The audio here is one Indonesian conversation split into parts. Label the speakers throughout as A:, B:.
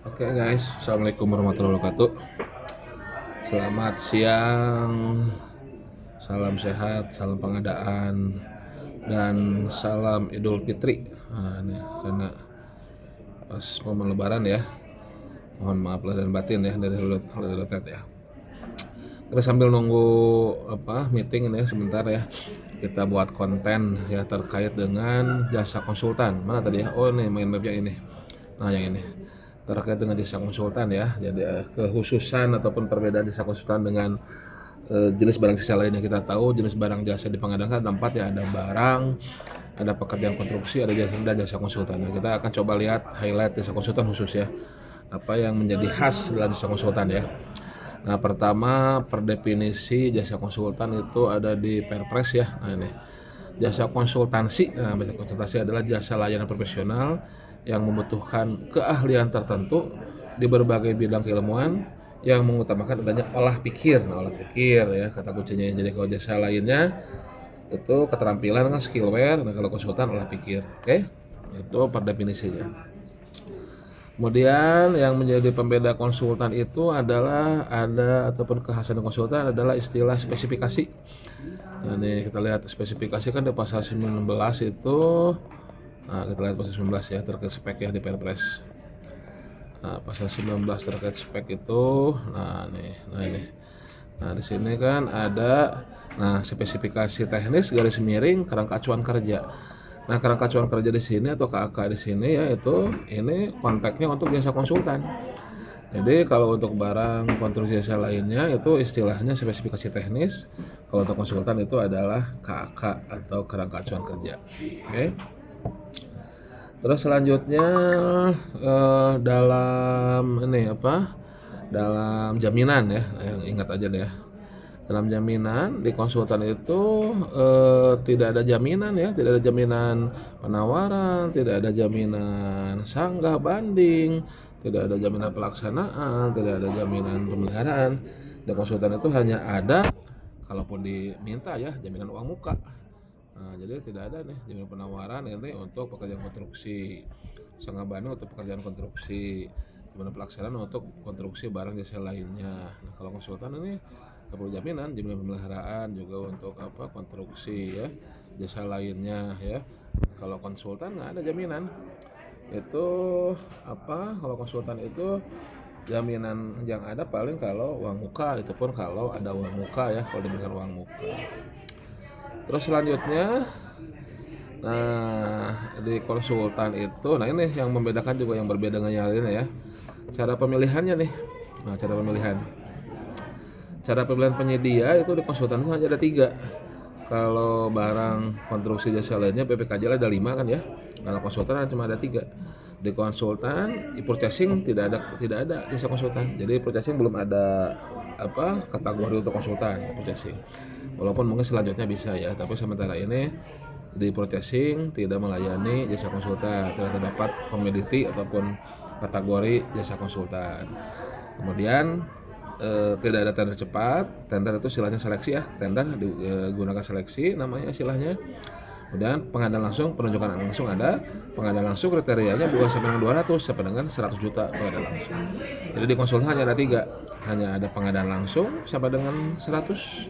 A: Oke guys, assalamualaikum warahmatullahi wabarakatuh. Selamat siang, salam sehat, salam pengadaan, dan salam Idul Fitri. Nah, ini karena pas momen Lebaran ya, mohon maaf lahir dan batin ya dari Lotet ya. Kita sambil nunggu meeting ini ya, sebentar ya. Kita buat konten ya terkait dengan jasa konsultan. Mana tadi ya? Oh ini main webnya ini. Nah yang ini terkait dengan jasa konsultan ya. Jadi kekhususan ataupun perbedaan jasa konsultan dengan jenis barang jasa lainnya. Kita tahu jenis barang jasa di pengadaan ada 4 ya, ada barang, ada pekerjaan konstruksi, ada jasa konsultan. Nah, kita akan coba lihat highlight jasa konsultan khusus ya. Apa yang menjadi khas dalam jasa konsultan ya. Nah, pertama per definisi jasa konsultan itu ada di Perpres ya. Nah, ini jasa konsultansi. Nah, jasa konsultansi adalah jasa layanan profesional yang membutuhkan keahlian tertentu di berbagai bidang keilmuan yang mengutamakan adanya olah pikir. Nah, olah pikir ya kata kuncinya. Jadi kalau jasa lainnya itu keterampilan kan skillware. Nah, kalau konsultan olah pikir. Oke? Itu per definisinya. Kemudian yang menjadi pembeda konsultan itu adalah ataupun kekhasan konsultan adalah istilah spesifikasi. Nah, ini kita lihat spesifikasi kan di pasal 19 itu. Nah, kita lihat pasal 19 ya terkait spek ya di Perpres. Nah, pasal 19 terkait spek itu. Nah, ini. Nah, di sini kan ada spesifikasi teknis garis miring kerangka acuan kerja. Nah, kerangka acuan kerja di sini atau KAK di sini ya itu ini konteksnya untuk jasa konsultan. Jadi kalau untuk barang konstruksi jasa lainnya itu istilahnya spesifikasi teknis. Kalau untuk konsultan itu adalah KAK atau kerangka acuan kerja. Oke. Terus selanjutnya dalam jaminan ya, yang ingat aja deh ya. Dalam jaminan di konsultan itu tidak ada jaminan ya, tidak ada jaminan penawaran, tidak ada jaminan sanggah banding, tidak ada jaminan pelaksanaan, tidak ada jaminan pemeliharaan. Di konsultan itu hanya ada kalaupun diminta ya jaminan uang muka. Nah, jadi tidak ada nih jaminan penawaran ini untuk pekerjaan konstruksi, sanggah banding untuk pekerjaan konstruksi, jaminan pelaksanaan untuk konstruksi barang jasa lainnya. Nah, kalau konsultan ini perlu jaminan pemeliharaan juga untuk konstruksi ya jasa lainnya ya. Kalau konsultan nggak ada jaminan itu kalau konsultan itu jaminan yang ada paling kalau uang muka, itu pun kalau ada uang muka ya, kalau diberikan uang muka. Terus selanjutnya di konsultan itu ini yang membedakan juga yang berbeda dengan yang lainnya ya, cara pemilihannya nih. Nah, cara pemilihan penyedia itu di konsultan itu hanya ada 3. Kalau barang konstruksi jasa lainnya PPKJ ada 5 kan ya. Kalau konsultan cuma ada 3. Di konsultan purchasing tidak ada jasa konsultan. Jadi purchasing belum ada kategori untuk konsultan purchasing. Walaupun mungkin selanjutnya bisa ya, tapi sementara ini di purchasing tidak melayani jasa konsultan, tidak terdapat komoditi ataupun kategori jasa konsultan. Kemudian tidak ada tender cepat. Tender itu istilahnya seleksi ya, tender digunakan seleksi namanya istilahnya. Kemudian pengadaan langsung, penunjukan langsung ada. Pengadaan langsung kriterianya bukan sampai dengan 200 sampai dengan 100 juta pengadaan langsung. Jadi di konsultan hanya ada 3, hanya ada pengadaan langsung sampai dengan 100,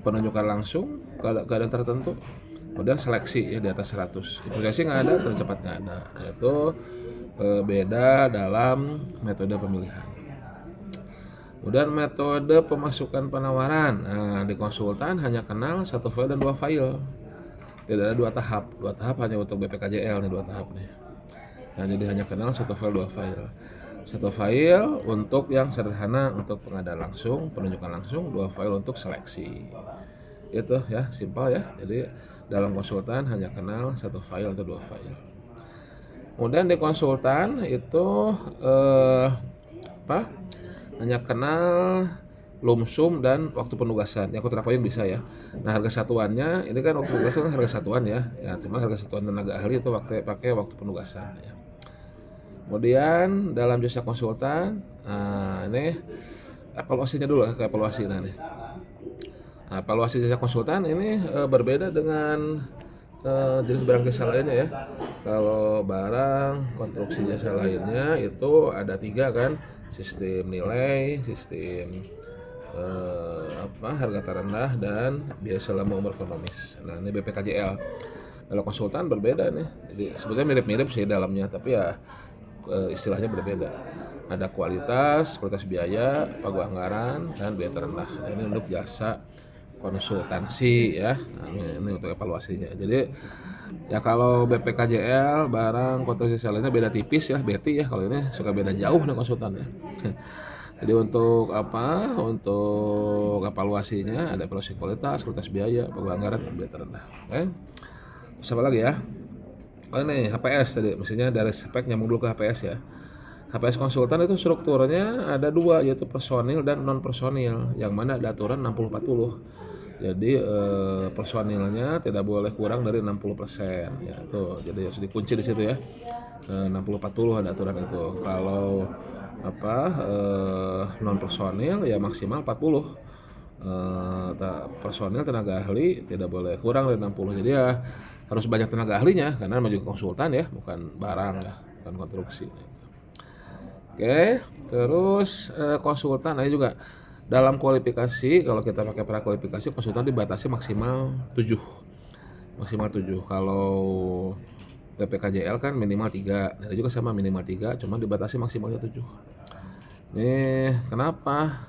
A: penunjukan langsung keadaan tertentu, kemudian seleksi ya di atas 100. Seleksi nggak ada, tercepat nggak ada. Itu beda dalam metode pemilihan. Kemudian metode pemasukan penawaran. Nah, di konsultan hanya kenal 1 file dan 2 file. Tidak ada 2 tahap. 2 tahap hanya untuk BPKJL nih, 2 tahap nih. Nah, jadi hanya kenal 1 file 2 file. 1 file untuk yang sederhana untuk pengadaan langsung, penunjukan langsung, 2 file untuk seleksi. Itu ya, simpel ya. Jadi dalam konsultan hanya kenal 1 file atau 2 file. Kemudian di konsultan itu hanya kenal lumsum dan waktu penugasan. Yang kontraploying bisa ya. Nah, harga satuannya ini kan waktu penugasan kan harga satuan ya. Ya, cuma harga satuan tenaga ahli itu pakai waktu penugasan ya. Kemudian dalam jasa konsultan, ini evaluasinya dulu ke evaluasi nih. Evaluasi jasa konsultan ini berbeda dengan jenis barang jasa lainnya ya. Kalau barang konstruksi jasa lainnya itu ada 3 kan, sistem nilai, sistem harga terendah, dan biaya selama umur ekonomis. Nah ini BPKJL. Kalau konsultan berbeda nih, jadi sebetulnya mirip-mirip sih dalamnya, tapi ya istilahnya berbeda. Ada kualitas biaya, pagu anggaran, dan biaya terendah. Nah, ini untuk jasa konsultansi ya. Nah, ini untuk evaluasinya. Jadi ya kalau BPKJL barang konstruksi lainnya beda tipis ya, BT ya. Kalau ini suka beda jauh nih konsultan ya. Jadi untuk untuk evaluasinya ada evaluasi kualitas biaya, pagu anggaran, dan biaya terendah. Oke. Terus apa lagi ya? Oh ini HPS tadi, maksudnya dari spek nyambung dulu ke HPS ya. HPS konsultan itu strukturnya ada 2, yaitu personil dan non personil, yang mana ada aturan 60-40. Jadi personilnya tidak boleh kurang dari 60% ya, tuh jadi harus dikunci di situ ya. 60-40 ada aturan itu. Kalau non personil ya maksimal 40. Personil tenaga ahli tidak boleh kurang dari 60. Jadi ya harus banyak tenaga ahlinya, karena namanya juga konsultan ya, bukan barang ya, bukan konstruksi. Oke, terus konsultan ini juga dalam kualifikasi, kalau kita pakai prakualifikasi konsultan dibatasi maksimal 7. Maksimal 7. Kalau BPKJL kan minimal 3. Nah, juga sama minimal 3, cuma dibatasi maksimalnya 7. Nih, kenapa?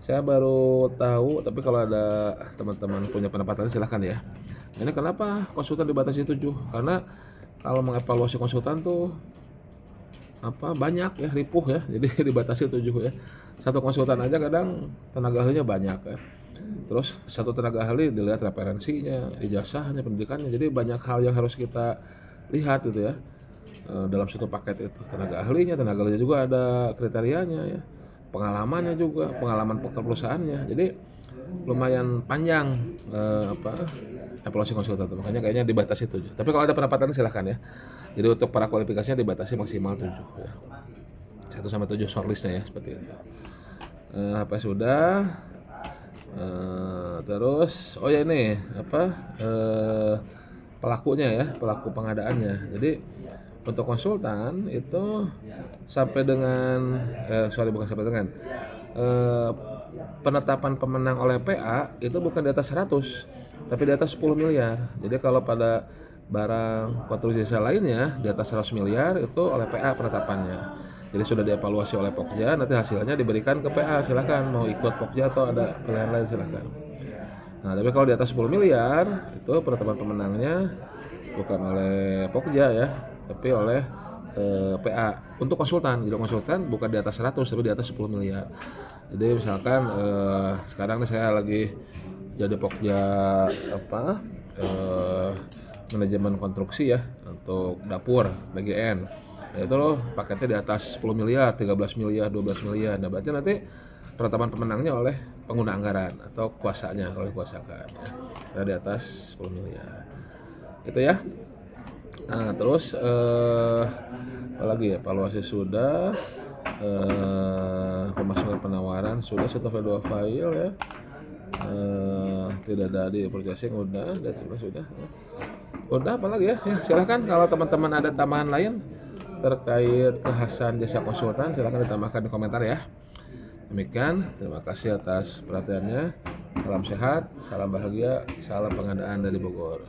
A: Saya baru tahu, tapi kalau ada teman-teman punya pendapat lain silahkan ya. Ini kenapa konsultan dibatasi 7? Karena kalau mengevaluasi konsultan tuh banyak ya, ripuh ya, jadi dibatasi 7 ya. Satu konsultan aja kadang tenaga ahlinya banyak ya. Terus satu tenaga ahli dilihat referensinya, ijazahnya, pendidikannya, jadi banyak hal yang harus kita lihat gitu ya dalam satu paket itu. Tenaga ahlinya juga ada kriterianya ya, pengalamannya juga, pengalaman perusahaannya. Jadi lumayan panjang evaluasi konsultan, makanya kayaknya dibatasi 7. Tapi kalau ada pendapat lain silahkan ya. Jadi untuk para kualifikasinya dibatasi maksimal 7 ya. 1-7 shortlistnya ya, seperti itu. Apa sudah? Terus oh ya ini pelakunya ya, pelaku pengadaannya. Jadi untuk konsultan itu sampai dengan penetapan pemenang oleh PA itu bukan di atas 100, tapi di atas 10 miliar. Jadi kalau pada barang konstruksi jasa lainnya di atas 100 miliar itu oleh PA penetapannya. Jadi sudah dievaluasi oleh Pokja, nanti hasilnya diberikan ke PA, silakan mau ikut Pokja atau ada pilihan lain silakan. Nah, tapi kalau di atas 10 miliar itu penetapan pemenangnya bukan oleh Pokja ya, tapi oleh PA untuk konsultan. Jadi konsultan bukan di atas 100 tapi di atas 10 miliar. Jadi misalkan sekarang nih saya lagi jadi Pokja manajemen konstruksi ya untuk dapur BGN. Nah, itu loh paketnya di atas 10 miliar, 13 miliar, 12 miliar. Nah, berarti nanti penetapan pemenangnya oleh pengguna anggaran atau kuasanya oleh kuasakan ya. Nah, di atas 10 miliar. Itu ya. Nah, terus apalagi ya, evaluasi sudah, pemasukan penawaran sudah, setelah 2 file ya. Tidak ada di purchasing udah, dan sudah ya. Udah apalagi ya? Ya silahkan kalau teman-teman ada tambahan lain terkait kekhasan jasa konsultan silahkan ditambahkan di komentar ya. Demikian, terima kasih atas perhatiannya. Salam sehat, salam bahagia, salam pengadaan dari Bogor.